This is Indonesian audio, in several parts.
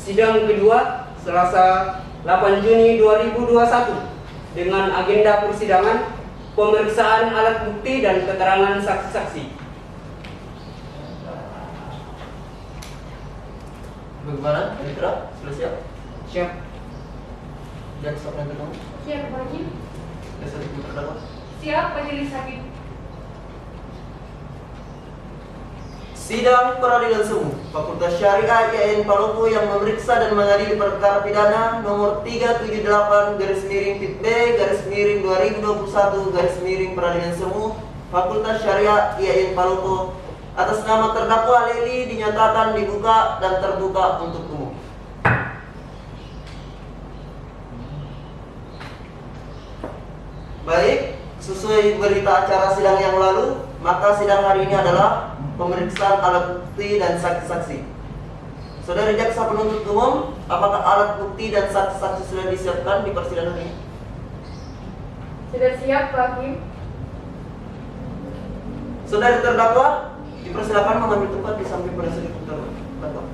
Sidang kedua Selasa 8 Juni 2021 dengan agenda persidangan pemeriksaan alat bukti dan keterangan saksi-saksi. Bagaimana? Mitra, sudah siap? Siap. Jaksa penuntut umum. Siap, Pak Hakim. Jaksa hukum terdakwa. Siap, Majelis Hakim. Sidang Peradilan Semu Fakultas Syariah IAIN Palopo yang memeriksa dan mengadili perkara pidana nomor 378/PIB/2021 Peradilan Semu Fakultas Syariah IAIN Palopo atas nama terdakwa Leli dinyatakan dibuka dan terbuka untuk umum. Baik, sesuai berita acara sidang yang lalu, maka sidang hari ini adalah pemeriksaan alat bukti dan saksi-saksi. Saudara jaksa penuntut umum, apakah alat bukti dan saksi-saksi sudah disiapkan di persidangan ini? Sudah siap, Pak Hakim. Saudara terdakwa, dipersilakan mengambil tempat di samping penasihat hukum terdakwa.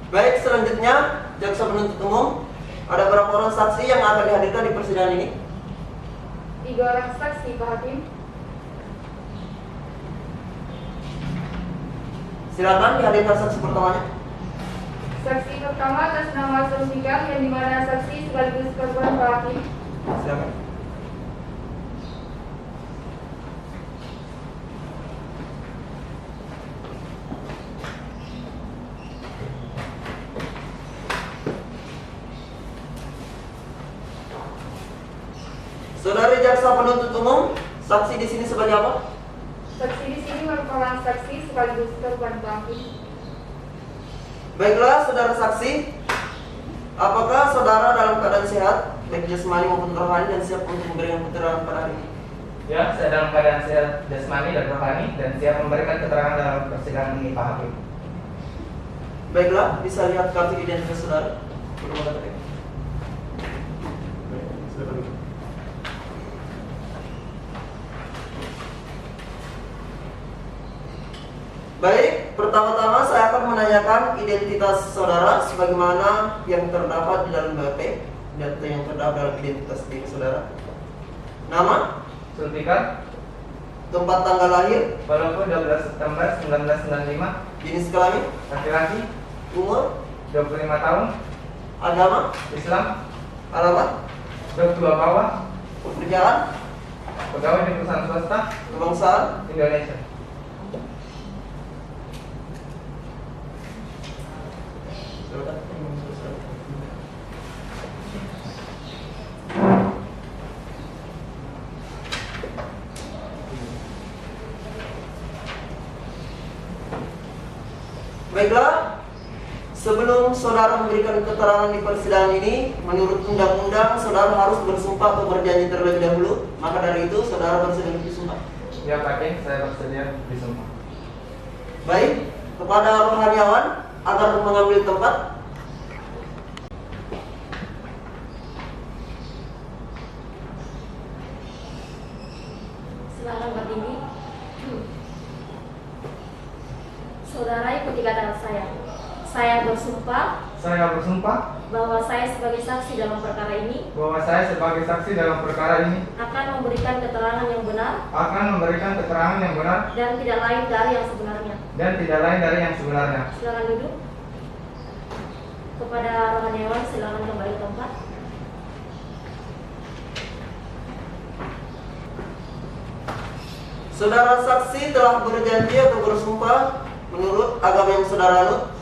Baik, selanjutnya jaksa penuntut umum, ada berapa orang saksi yang akan dihadirkan di persidangan ini? 3 orang saksi, Pak Hakim. Silakan dihadirkan saksi pertamanya. Saksi pertama atas nama Sulfikar yang dimana saksi sekaligus korban, Pak Hakim. Silakan. Saudari jaksa penuntut umum, saksi di sini sebagai apa? Saksi di sini merupakan saksi sekaligus korban, Pak Hakim. Baiklah, saudara saksi, apakah saudara dalam keadaan sehat, baik jasmani maupun rohani, dan siap untuk memberikan keterangan pada hari ini? Ya, saya dalam keadaan sehat jasmani dan rohani dan siap memberikan keterangan dalam persidangan ini, Pak Hakim. Baiklah, bisa lihat kartu identitas saudara. Silakan. Baik, pertama-tama saya akan menanyakan identitas saudara sebagaimana yang terdapat di dalam BAP, data yang terdapat dalam identitas diri saudara. Nama, Sulfikar, tempat tanggal lahir, Palopo 12 September 1995, jenis kelamin, laki-laki, umur, 25 tahun, agama, Islam, alamat, 22 bawah, pekerjaan, pegawai di perusahaan swasta, kebangsaan. Indonesia. Baiklah, sebelum saudara memberikan keterangan di persidangan ini, menurut undang-undang saudara harus bersumpah atau berjanji terlebih dahulu. Maka dari itu saudara bersedia disumpah. Ya, Pak Hakim, saya bersedia disumpah. Baik, kepada rohaniawan agar mengambil tempat. Silakan berdiri. Saudara ikuti kata saya. Saya bersumpah Saya bersumpah bahwa saya sebagai saksi dalam perkara ini bahwa saya sebagai saksi dalam perkara ini akan memberikan keterangan yang benar dan tidak lain dari yang sebenarnya. Silakan duduk. Kepada rohaniawan silakan kembali ke tempat. Saudara saksi telah berjanji atau bersumpah menurut agama yang saudara anut.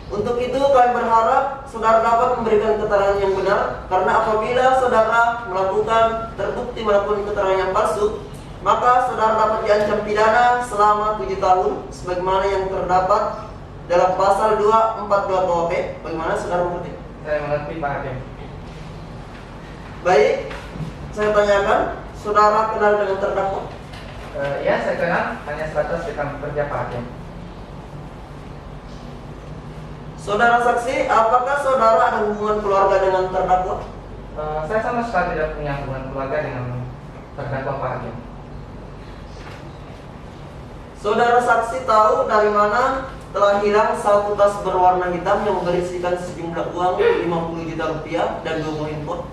Untuk itu kami berharap saudara dapat memberikan keterangan yang benar, karena apabila saudara terbukti melakukan keterangan yang palsu, maka saudara dapat diancam pidana selama 7 tahun sebagaimana yang terdapat dalam pasal 242 KUHP. Bagaimana saudara mengerti? Saya mengerti, Pak Hakim. Baik, saya tanyakan, saudara kenal dengan terdakwa? Ya, saya kenal, hanya sebatas rekan kerja, Pak Hakim. Saudara saksi, apakah saudara ada hubungan keluarga dengan terdakwa? Saya sama sekali tidak punya hubungan keluarga dengan terdakwa, Pak Hakim. Saudara saksi tahu dari mana telah hilang satu tas berwarna hitam yang berisikan sejumlah uang 50 juta rupiah dan 2 buah handphone?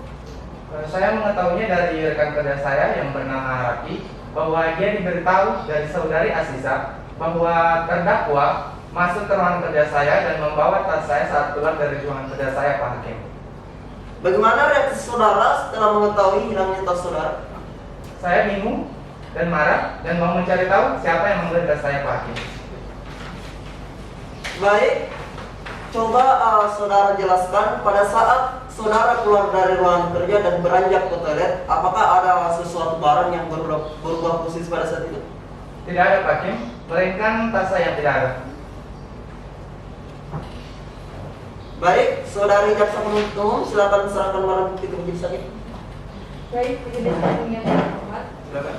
Saya mengetahuinya dari rekan kerja saya yang bernama Raki bahwa dia diberitahu dari saudari Asisa bahwa terdakwa masuk ke ruangan kerja saya dan membawa tas saya saat keluar dari ruangan kerja saya, Pak Hakim. Bagaimana reaksi saudara setelah mengetahui hilangnya tas saudara? Saya bingung dan marah dan mau mencari tahu siapa yang membeli tas saya, Pak Hakim. Baik, coba saudara jelaskan pada saat saudara keluar dari ruangan kerja dan beranjak ke toilet, apakah ada sesuatu barang yang berubah posisi pada saat itu? Tidak ada, Pak Hakim, melainkan tas saya yang tidak ada. Baik, saudari jaksa penuntut umum, silakan serahkan barang bukti ke majelis hakim. Baik, majelis hakim yang terhormat. Silakan.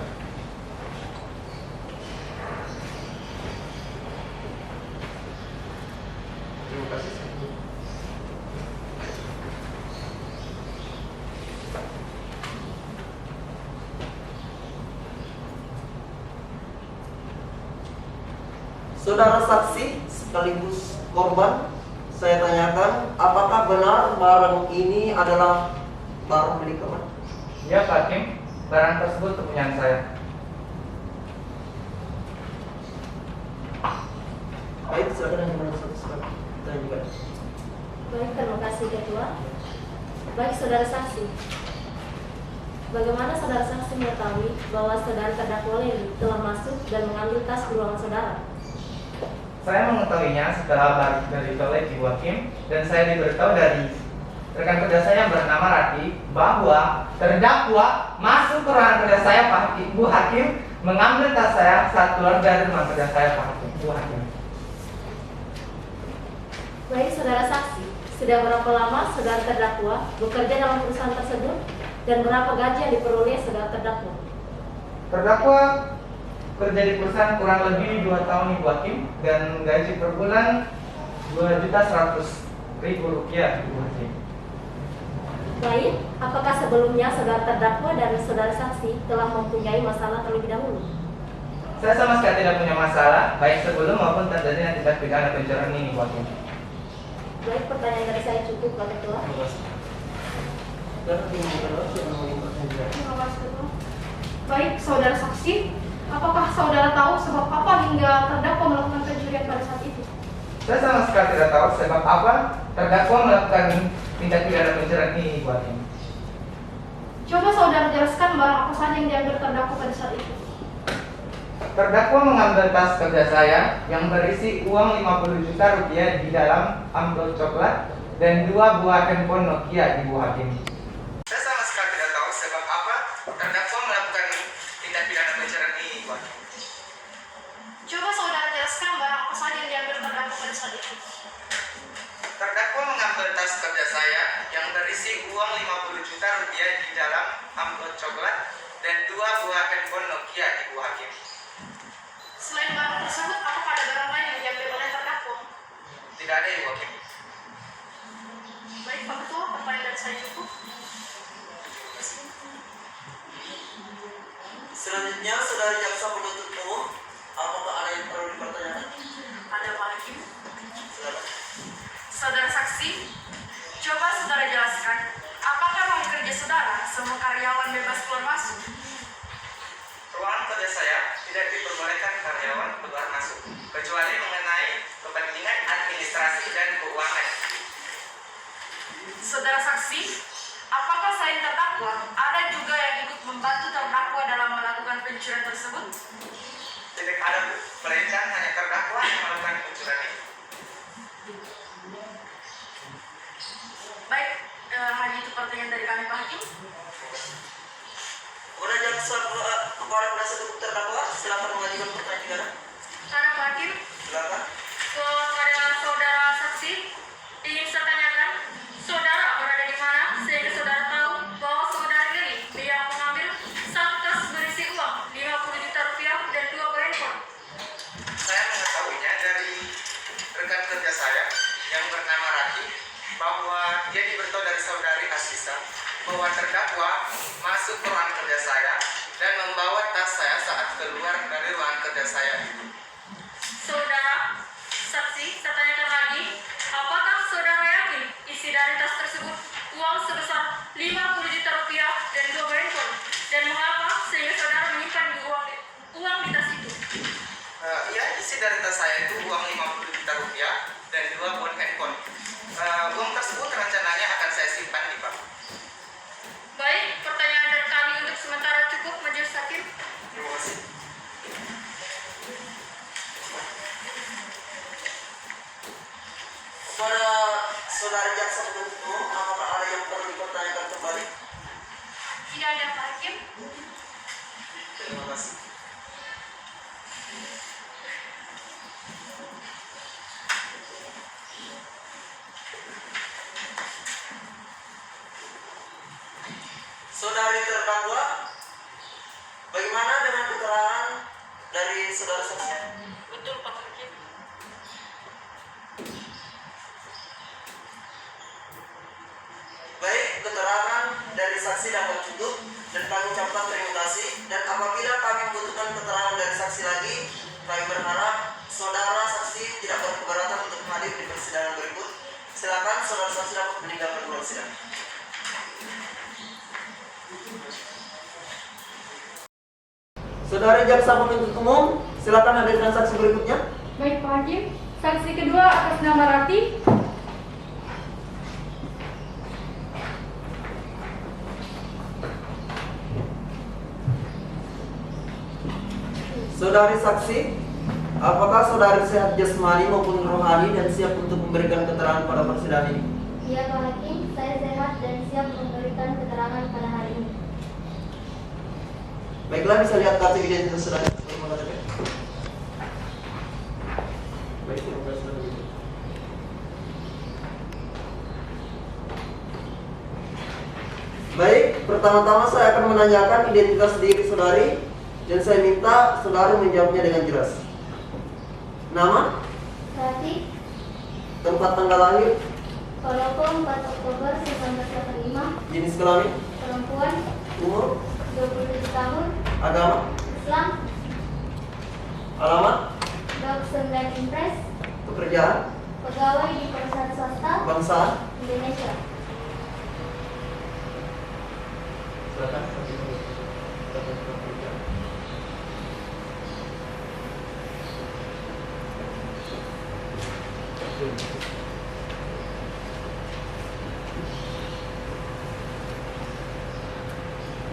Terima kasih. Saudara saksi sekaligus korban, saya tanyakan, apakah benar barang ini adalah barang milik korban? Ya, Pak Hakim, barang tersebut kepunyaan saya. Baik, silakan yang mana satu silakan. Tanyakan. Baik, terima kasih Ketua. Baik, saudara saksi. Bagaimana saudara saksi mengetahui bahwa saudara terdakwa Leli telah masuk dan mengambil tas di ruangan saudara? Saya mengetahuinya setelah balik dari toilet Ibu Hakim dan saya diberitahu dari rekan kerja saya yang bernama Rati bahwa terdakwa masuk ke ruangan kerja saya, Pak Hakim. Bu Hakim mengambil tas saya saat keluar dari ruangan kerja saya, Pak Hakim. Bu Hakim. Baik, saudara saksi. Sudah berapa lama saudara terdakwa bekerja dalam perusahaan tersebut dan berapa gaji yang diperoleh saudara terdakwa? Terdakwa kerja di perusahaan kurang lebih 2 tahun, Ibu Hakim, dan gaji per bulan 2.100.000 rupiah, Ibu Hakim. Baik, apakah sebelumnya saudara terdakwa dan saudara saksi telah mempunyai masalah terlebih dahulu? Saya sama sekali tidak punya masalah, baik sebelum maupun terjadinya tindak pidana pencurian ini, Ibu Hakim. Baik, pertanyaan dari saya cukup, Pak Ketua. Terima kasih, Ketua. Baik, saudara saksi, apakah saudara tahu sebab apa hingga terdakwa melakukan pencurian pada saat itu? Saya sama sekali tidak tahu sebab apa terdakwa melakukan tindak pidana pencurian ini, Ibu Hakim. Coba saudara jelaskan barang apa saja yang diambil terdakwa pada saat itu. Terdakwa mengambil tas kerja saya yang berisi uang 50 juta rupiah di dalam amplop coklat dan 2 buah handphone Nokia, Ibu Hakim. Saya sama sekali tidak tahu sebab apa terdakwa melakukan tindak pidana pencurian ini, Ibu Hakim. Coba saudara jelaskan barang apa saja yang diambil terdakwa pada saat itu. Terdakwa mengambil tas kerja saya yang berisi uang 50 juta rupiah di dalam amplop coklat dan 2 buah handphone Nokia, Ibu Hakim. Selain barang tersebut, apakah ada barang lain yang diambil oleh terdakwa? Tidak ada, Ibu Hakim. Baik, Pak Ketua, pertanyaan dari saya cukup. Selanjutnya, saudara jaksa penuntut umum, apakah ada yang perlu dipertanyakan? Ada Pak Hakim. Silakan. Saudara saksi, coba saudara jelaskan, apakah ruang kerja saudara semua karyawan bebas keluar masuk? Ruangan kerja saya tidak diperbolehkan karyawan keluar masuk, kecuali mengenai kepentingan administrasi dan keuangan. Saudara saksi, apakah selain terdakwa, ada juga yang ikut membantu terdakwa dalam melakukan pencurian tersebut? Tidak ada, melainkan hanya terdakwa yang melakukan pencurian ini. Baik, hanya itu pertanyaan dari kami Pak Hakim. Kepada jaksa kepada penasihat hukum terdakwa, silakan mengajukan pertanyaan. Karena Pak Hakim, Silakan. kepada saudara saksi, ingin saya tanyakan, saudara berada di mana sehingga saudara tahu bahwa saudara ini yang mengambil satu tas berisi uang 50 juta rupiah dan 2 buah handphone? Saya mengetahuinya dari rekan kerja saya yang bernama Raki bahwa dia diberitahu dari saudari Asisa bahwa terdakwa masuk ke ruangan kerja saya dan membawa tas saya saat keluar dari ruangan kerja saya. Saksi dari tas saya itu uang 50 juta rupiah dan 2 buah handphone. Uang tersebut rencananya akan saya simpan di bank. Baik, pertanyaan dari kami untuk sementara cukup, Majelis Hakim. Terima kasih. Kepada saudara jaksa penuntut umum, apakah ada yang perlu dipertanyakan kembali? Tidak ada, Pak Hakim. Terima kasih. Saudari terdakwa, bagaimana dengan keterangan dari saudara saksi? Betul, Pak Hakim. Baik, keterangan dari saksi dapat cukup dan kami ucapkan terima kasih. Dan apabila kami membutuhkan keterangan dari saksi lagi, kami berharap saudara saksi tidak berkeberatan untuk hadir di persidangan berikut. Silakan saudara saksi dapat meninggalkan ruang sidang. Saudari jaksa penuntut umum, silakan hadirkan saksi berikutnya. Baik, Pak Hakim. Saksi kedua atas nama Rati. Saudari saksi, apakah saudari sehat jasmani maupun rohani dan siap untuk memberikan keterangan pada persidangan ini? Iya Pak Hakim, saya sehat dan siap memberikan keterangan pada hari ini. Baiklah, bisa lihat kartu identitas saudari. Baik, terima kasih saudari. Baik, pertama-tama saya akan menanyakan identitas diri saudari dan saya minta saudari menjawabnya dengan jelas. Nama, Rati, tempat tanggal lahir, Palopo 4 Oktober 1985, jenis kelamin, perempuan, umur, 27 tahun, agama, Islam, alamat, Blok 9 Impres, pekerjaan, pegawai di perusahaan swasta, bangsa. Indonesia. Silakan.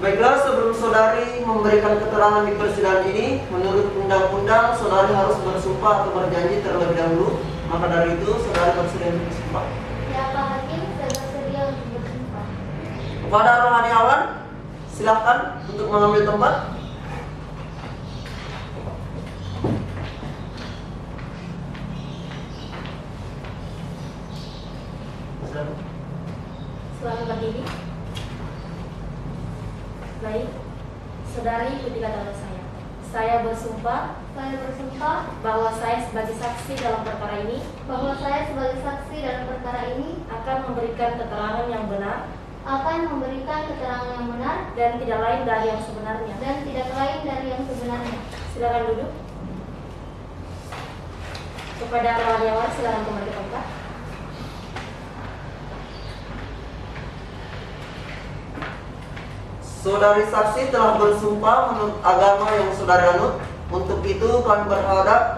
Baiklah, sebelum saudari memberikan keterangan di persidangan ini, menurut undang-undang saudari harus bersumpah atau berjanji terlebih dahulu. Maka dari itu saudari bersedia untuk bersumpah. Ya Pak Hakim, saya bersedia untuk bersumpah. Kepada rohaniawan, silakan untuk mengambil tempat. Silakan. Selamat berdiri. Baik, saudari ikuti kata saya. Saya bersumpah bahwa saya sebagai saksi dalam perkara ini akan memberikan keterangan yang benar dan tidak lain dari yang sebenarnya. Silakan duduk. Kepada rohaniawan, silakan kembali ke tempat. Saudari saksi telah bersumpah menurut agama yang saudari anut. Untuk itu kami berharap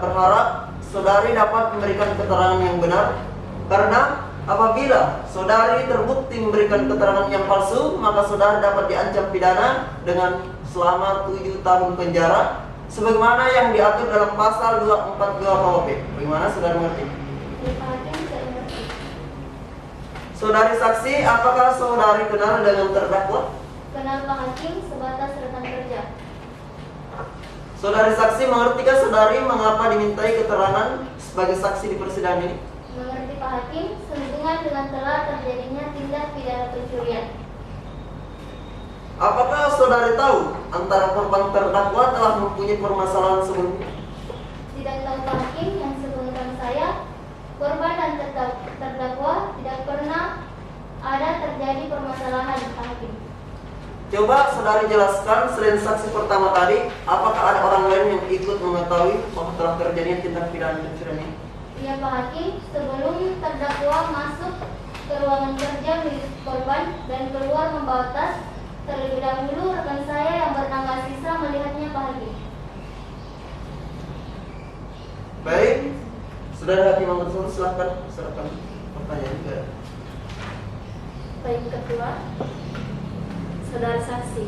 saudari dapat memberikan keterangan yang benar. Karena apabila saudari terbukti memberikan keterangan yang palsu, maka saudari dapat diancam pidana dengan selama 7 tahun penjara, sebagaimana yang diatur dalam pasal 242 KUHP. Bagaimana saudari mengerti? Ya Pak Hakim, saya mengerti. Saudari saksi, apakah saudari kenal dengan terdakwa? Kenal Pak Hakim, sebatas rekan kerja. Saudari saksi, mengertikah saudari mengapa dimintai keterangan sebagai saksi di persidangan ini? Mengerti Pak Hakim, sehubungan dengan telah terjadinya tindak pidana pencurian. Apakah saudari tahu antara korban terdakwa telah mempunyai permasalahan sebelumnya? Tidak tahu Pak Hakim, yang sepengetahuan saya, korban dan terdakwa tidak pernah ada terjadi permasalahan Pak Hakim. Coba saudari jelaskan, selain saksi pertama tadi, apakah ada orang lain yang ikut mengetahui bahwa telah terjadinya tindak pidana pencurian ini? Iya Pak Hakim, sebelum terdakwa masuk ke ruangan kerja milik korban dan keluar membawa tas, terlebih dahulu rekan saya yang bernama Sisa melihatnya Pak Hakim. Baik, Saudara Hakim Ahmad Sultan, silahkan serahkan pertanyaan ke Baik Ketua, Saudara saksi,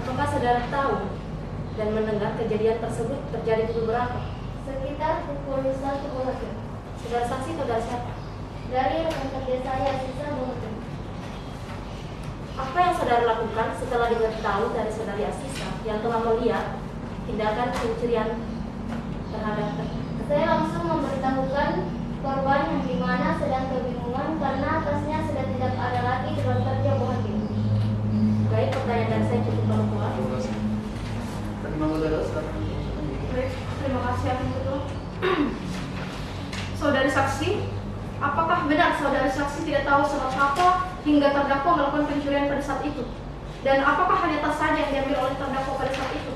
apakah saudara tahu dan mendengar kejadian tersebut terjadi pukul berapa? Sekitar pukul 1 Hakim. Saudara saksi saudara siapa? Dari rekan kerja saya, Asisa Hakim. Apa yang saudara lakukan setelah diberitahu dari saudari Asisa yang telah melihat tindakan pencurian terhadap Saya langsung memberitahukan korban yang dimana sedang kebingungan karena atasnya sudah tidak ada lagi di ruang kerja Bu Hakim. Baik, pertanyaan dari saya cukup Ketua. Terima kasih. Hakim Ahmad Sultan, silahkan. Baik, terima kasih Hakim Ketua. Saudari saksi, apakah benar saudari saksi tidak tahu sebab apa hingga terdakwa melakukan pencurian pada saat itu? Dan apakah hanya tas saja yang diambil oleh terdakwa pada saat itu?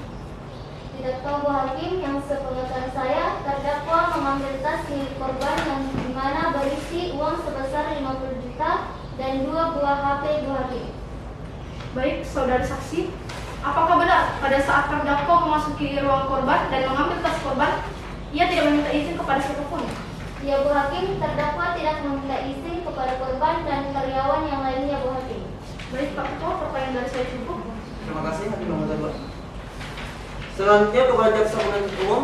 Tidak tahu Bu Hakim, yang sepengetahuan saya, terdakwa mengambil tas milik korban yang dimana berisi uang sebesar 50 juta dan 2 buah HP Bu Hakim. Baik, saudari saksi, apakah benar pada saat terdakwa memasuki ruang korban dan mengambil tas korban, ia tidak meminta izin kepada siapapun? Ya Bu Hakim, terdakwa tidak meminta izin kepada korban dan karyawan yang lainnya Bu Hakim. Baik, Pak Ketua, pertanyaan dari saya cukup. Terima kasih Hakim Ahmad Sultan. Selanjutnya kepada jaksa penuntut umum,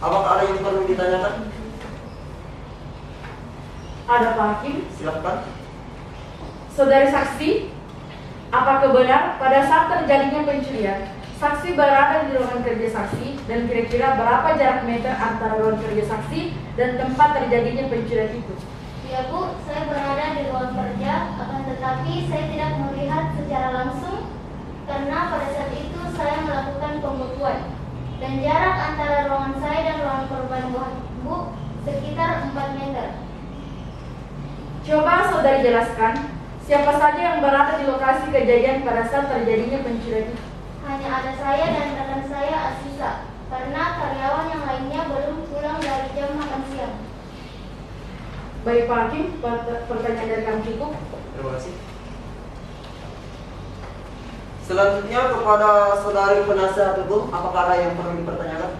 apakah ada yang perlu ditanyakan? Ada Pak Hakim. Silahkan. Saudari saksi, apakah benar pada saat terjadinya pencurian, saksi berada di ruangan kerja saksi dan kira-kira berapa jarak meter antara ruang kerja saksi dan tempat terjadinya pencurian itu? Ya Bu, saya berada di ruang kerja, akan tetapi saya tidak melihat secara langsung karena pada saat itu saya melakukan pembukuan. Dan jarak antara ruangan saya dan ruangan korban Bu sekitar 4 meter. Coba saudari jelaskan, siapa saja yang berada di lokasi kejadian pada saat terjadinya pencurian itu? Hanya ada saya dan rekan saya Asisa, karena karyawan yang lainnya belum pulang dari jam makan siang. Baik Pak Hakim, pertanyaan dari kami cukup. Terima kasih. Selanjutnya kepada saudari penasihat hukum, apakah ada yang perlu dipertanyakan?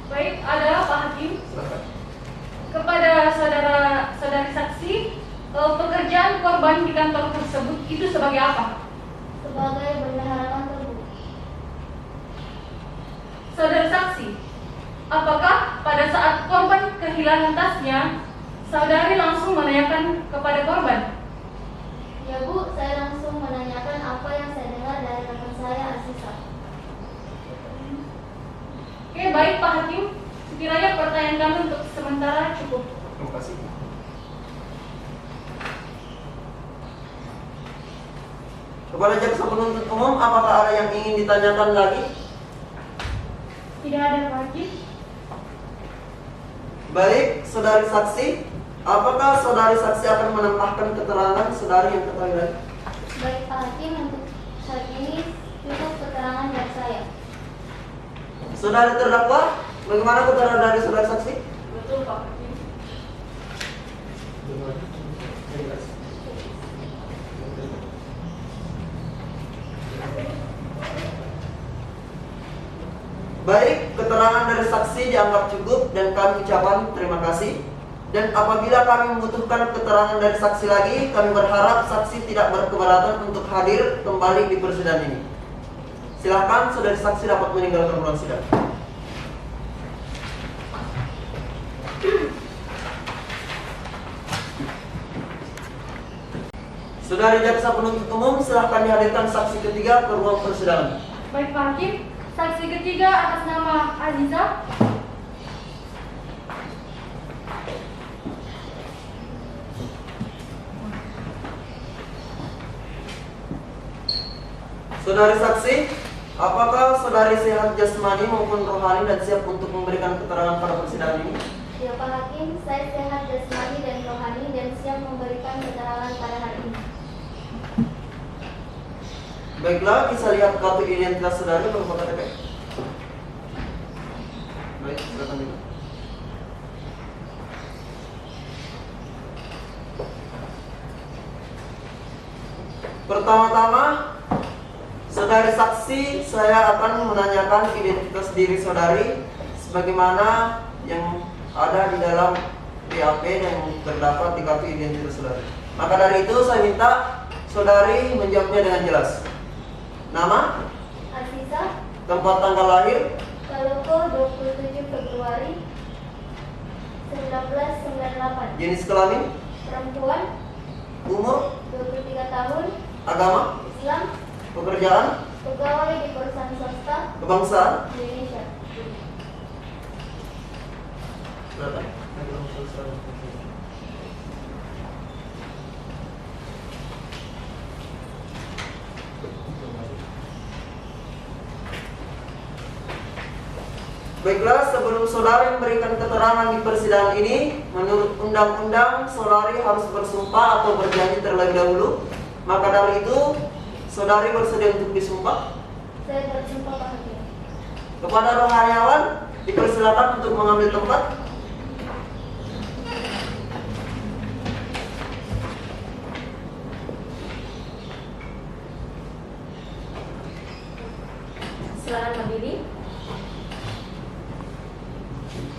Baik, ada Pak Hakim. Silakan. Kepada saudari saksi, pekerjaan korban di kantor tersebut itu sebagai apa? Sebagai bendahara kantor Bu. Saudari saksi, apakah pada saat korban kehilangan tasnya, saudari langsung menanyakan kepada korban? Ya Bu, saya langsung menanyakan apa yang saya dengar dari rekan saya Asisa. Oke, baik Pak Hakim. Sekiranya pertanyaan kami untuk sementara cukup. Terima kasih. Kepada jaksa penuntut umum, apakah ada yang ingin ditanyakan lagi? Tidak ada Pak Hakim. Baik, saudari saksi, apakah saudari saksi akan menambahkan keterangan saudari yang ketahui lagi? Baik Pak Hakim, untuk saat ini cukup keterangan dari saya. Saudari terdakwa, bagaimana keterangan dari saudari saksi? Betul Pak Hakim. Baik, keterangan dari saksi dianggap cukup dan kami ucapkan terima kasih. Dan apabila kami membutuhkan keterangan dari saksi lagi, kami berharap saksi tidak berkeberatan untuk hadir kembali di persidangan ini. Silakan saudari saksi dapat meninggalkan ruang sidang. Saudari jaksa penuntut umum, silahkan dihadirkan saksi ketiga ke ruang persidangan. Baik Pak Hakim, saksi ketiga atas nama Aziza. Saudari saksi, apakah saudari sehat jasmani maupun rohani dan siap untuk memberikan keterangan pada persidangan ini? Ya Pak Hakim, saya sehat jasmani dan rohani dan siap memberikan keterangan pada hari ini. Baiklah, bisa lihat kartu identitas saudari berupa KTP. Baik, silakan dulu. Pertama-tama, Saudari saksi, saya akan menanyakan identitas diri saudari sebagaimana yang ada di dalam BAP yang terdapat di kartu identitas saudari. Maka dari itu saya minta saudari menjawabnya dengan jelas. Nama, Aziza, tempat tanggal lahir, Kaloko 27 Februari 1998, jenis kelamin, perempuan, umur, 23 tahun, agama, Islam, pekerjaan, pegawai di perusahaan swasta, kebangsaan. Indonesia. Silakan. Baiklah, sebelum saudari memberikan keterangan di persidangan ini, menurut undang-undang saudari harus bersumpah atau berjanji terlebih dahulu. Maka dari itu, saudari bersedia untuk disumpah? Saya bersumpah Pak Hakim. Kepada rohaniawan, dipersilakan untuk mengambil tempat. Silakan berdiri.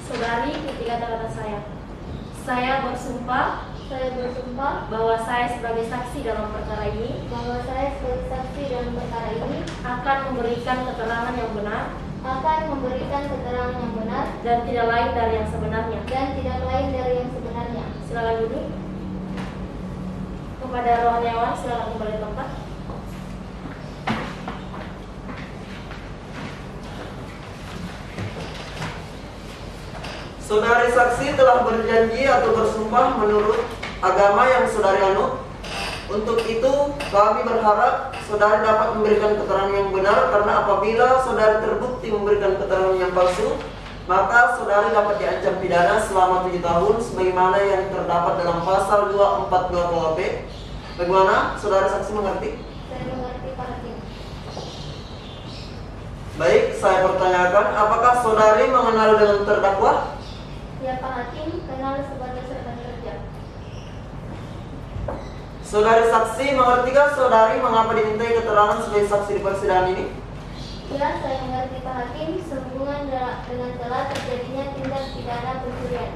Saudari, ketika kata saya bersumpah Saya bersumpah bahwa saya sebagai saksi dalam perkara ini bahwa saya sebagai saksi dalam perkara ini akan memberikan keterangan yang benar akan memberikan keterangan yang benar dan tidak lain dari yang sebenarnya. dan tidak lain dari yang sebenarnya. Silakan duduk. Kepada rohaniawan, silakan kembali tempat. Saudari saksi telah berjanji atau bersumpah menurut agama yang saudari anut. Untuk itu, kami berharap saudari dapat memberikan keterangan yang benar, karena apabila saudari terbukti memberikan keterangan yang palsu, maka saudari dapat diancam pidana selama 7 tahun sebagaimana yang terdapat dalam pasal 242 KUHP. Bagaimana? Saudari saksi mengerti? Saya mengerti Pak Hakim. Baik, saya pertanyakan, apakah saudari mengenal dengan terdakwa? Ya Pak Hakim, kenal sebagai rekan kerja. Saudari saksi, mengertikah saudari mengapa dimintai keterangan sebagai saksi di persidangan ini? Ya, saya mengerti Pak Hakim sehubungan dengan telah terjadinya tindak pidana pencurian.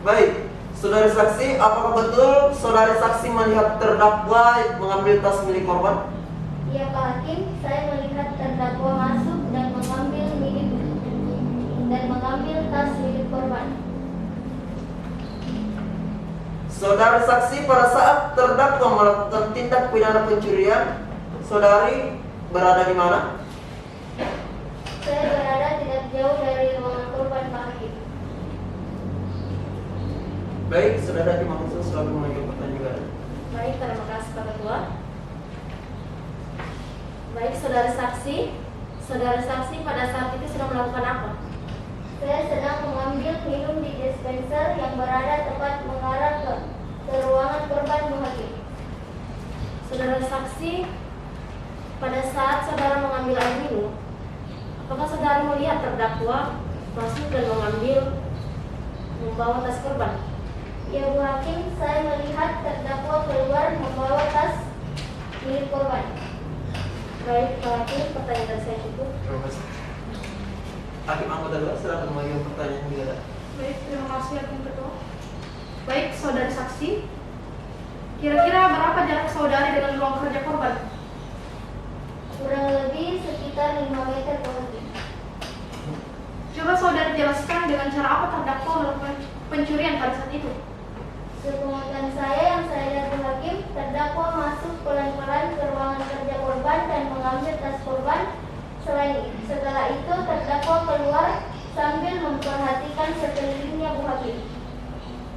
Baik, saudari saksi, apakah betul saudari saksi melihat terdakwa mengambil tas milik korban? Ya Pak Hakim, saya melihat terdakwa masuk dan mengambil tas milik korban. Saudari saksi, pada saat terdakwa melakukan tindak pidana pencurian, saudari berada di mana? Saya berada tidak jauh dari ruangan korban Pak Hakim. Baik, sudah ada Imam Khusus selalu mengajukan pertanyaan juga. Baik, terima kasih Pak Ketua. Baik, saudara saksi pada saat itu sedang melakukan apa? Saya sedang mengambil minum di dispenser yang berada tepat mengarah ke ruangan korban Pak Hakim. Saudara saksi, pada saat saudara mengambil air minum, apakah saudara melihat terdakwa masuk dan membawa tas korban? Ya Bu Hakim, saya melihat terdakwa keluar membawa tas milik korban. Baik, Pak Hakim, pertanyaan dari saya cukup. Terima kasih. Hakim anggota dua, silakan mengajukan pertanyaan juga. Baik, terima kasih Hakim Ketua. Baik, saudari saksi, kira-kira berapa jarak saudari dengan ruang kerja korban? Kurang lebih sekitar 5 meter Pak Hakim. Coba saudari jelaskan dengan cara apa terdakwa melakukan pencurian pada saat itu. Sepengetahuan saya yang saya lihat Bu Hakim, terdakwa masuk pelan-pelan ke ruangan kerja korban dan mengambil tas korban. Setelah itu terdakwa keluar sambil memperhatikan sekelilingnya Bu Hakim.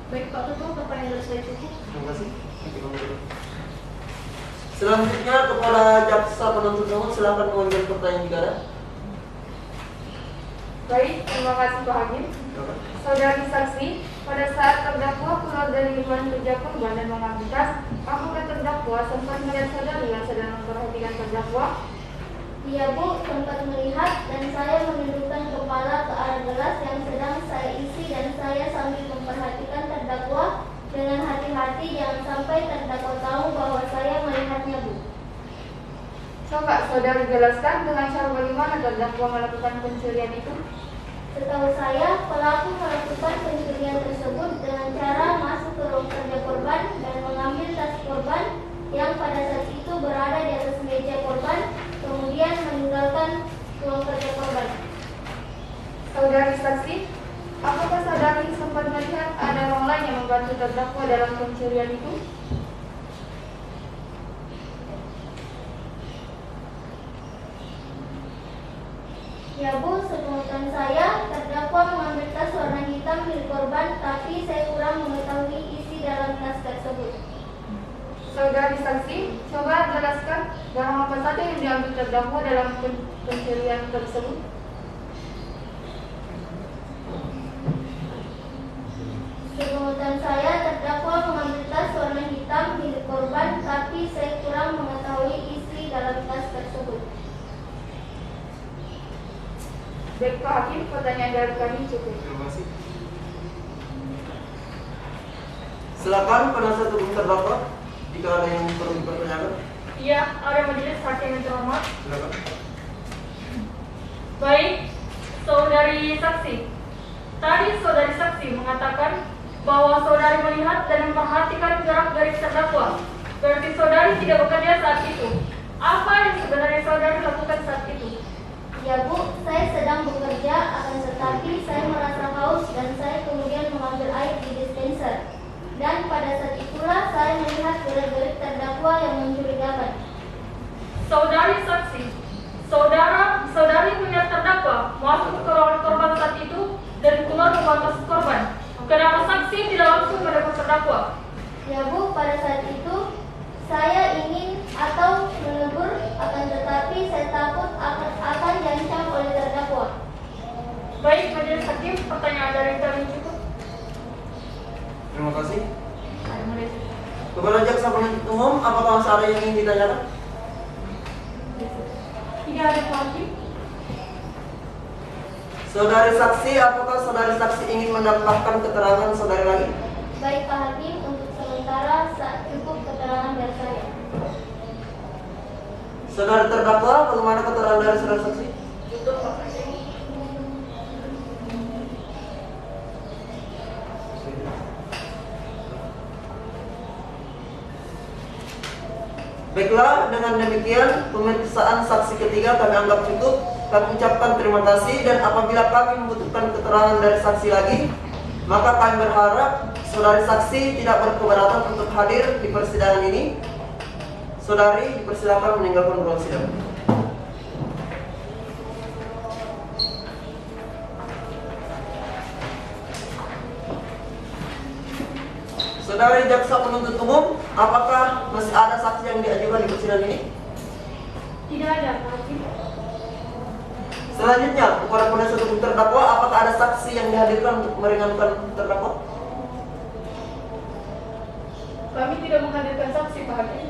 Baik Pak Ketua, pertanyaan dari saya cukup. Terima kasih. Hakim anggota dua. Selanjutnya kepada jaksa penuntut umum, silakan mengajukan pertanyaan juga. Baik, terima kasih Pak Hakim. Saudari saksi, pada saat terdakwa keluar dari ruangan kerja korban dan mengambil tas, apakah terdakwa sempat melihat saudari yang sedang memperhatikan terdakwa? Iya Bu, sempat melihat dan saya menundukkan kepala ke arah gelas yang sedang saya isi dan saya sambil memperhatikan terdakwa dengan hati-hati, jangan sampai terdakwa tahu bahwa saya melihatnya Bu. Coba saudara jelaskan dengan cara bagaimana terdakwa melakukan pencurian itu. Setahu saya, pelaku melakukan pencurian tersebut dengan cara masuk ke ruang kerja korban dan mengambil tas korban yang pada saat itu berada di atas meja korban, kemudian meninggalkan ruang kerja korban. Saudari saksi, apakah saudari sempat melihat ada orang lain yang membantu terdakwa dalam pencurian itu? Ya Bu, sepengetahuan saya, terdakwa mengambil tas warna hitam milik korban, tapi saya kurang mengetahui isi dalam tas tersebut. Saudari saksi, coba jelaskan barang apa saja yang diambil terdakwa dalam pencurian tersebut. Sepengetahuan saya, terdakwa mengambil tas warna hitam milik korban, tapi saya kurang mengetahui isi dalam tas tersebut. Baik Pak Hakim, pertanyaan dari kami cukup. Terima kasih. Silakan penasihat hukum terdakwa jika ada yang perlu dipertanyakan. Iya, ada majelis hakim yang terhormat. Silakan. Baik, saudari saksi. Tadi saudari saksi mengatakan bahwa saudari melihat dan memperhatikan gerak dari terdakwa. Berarti saudari tidak bekerja saat itu. Apa yang sebenarnya saudari lakukan saat itu? Ya Bu, saya sedang bekerja, akan tetapi saya merasa haus dan saya kemudian mengambil air di dispenser. Dan pada saat itulah saya melihat gerak-gerik terdakwa yang mencurigakan. Saudari saksi, saudari melihat terdakwa masuk ke ruangan korban saat itu dan keluar membatas korban. Kenapa saksi tidak langsung menegur terdakwa? Ya Bu, pada saat itu saya ingin atau menegur, akan tetapi saya takut akan diancam oleh terdakwa. Baik, majelis hakim, pertanyaan dari kami cukup. Terima kasih. Ada mulai. Kepada jaksa penuntut umum, apakah masih ada yang ingin ditanyakan? Tidak ada Pak Hakim. Saudari saksi, apakah saudari saksi ingin menambahkan keterangan saudari lagi? Baik Pak Hakim, untuk sementara cukup keterangan dari saya. Saudari terdakwa, bagaimana keterangan dari saudari saksi? Cukup Pak Hakim. Baiklah, dengan demikian pemeriksaan saksi ketiga kami anggap cukup. Kami ucapkan terima kasih dan apabila kami membutuhkan keterangan dari saksi lagi, maka kami berharap saudari saksi tidak berkeberatan untuk hadir di persidangan ini. Saudari dipersilakan meninggalkan ruang sidang. Saudari jaksa penuntut umum, apakah masih ada saksi yang diajukan di persidangan ini? Tidak ada Pak Hakim. Selanjutnya, kepada penasihat hukum terdakwa, apakah ada saksi yang dihadirkan untuk meringankan terdakwa? Kami tidak menghadirkan saksi Pak Hakim.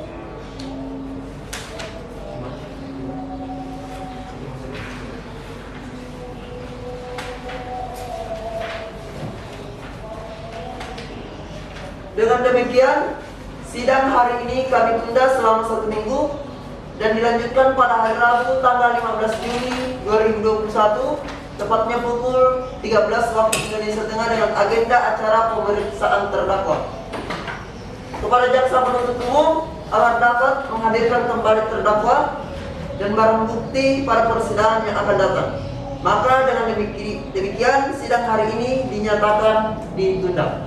Dengan demikian, sidang hari ini kami tunda selama 1 minggu dan dilanjutkan pada hari Rabu tanggal 15 Juni 2021 tepatnya pukul 13 waktu Indonesia Tengah dengan agenda acara pemeriksaan terdakwa. Kepada jaksa penuntut umum agar dapat menghadirkan kembali terdakwa dan barang bukti pada persidangan yang akan datang. Maka dengan demikian sidang hari ini dinyatakan ditunda.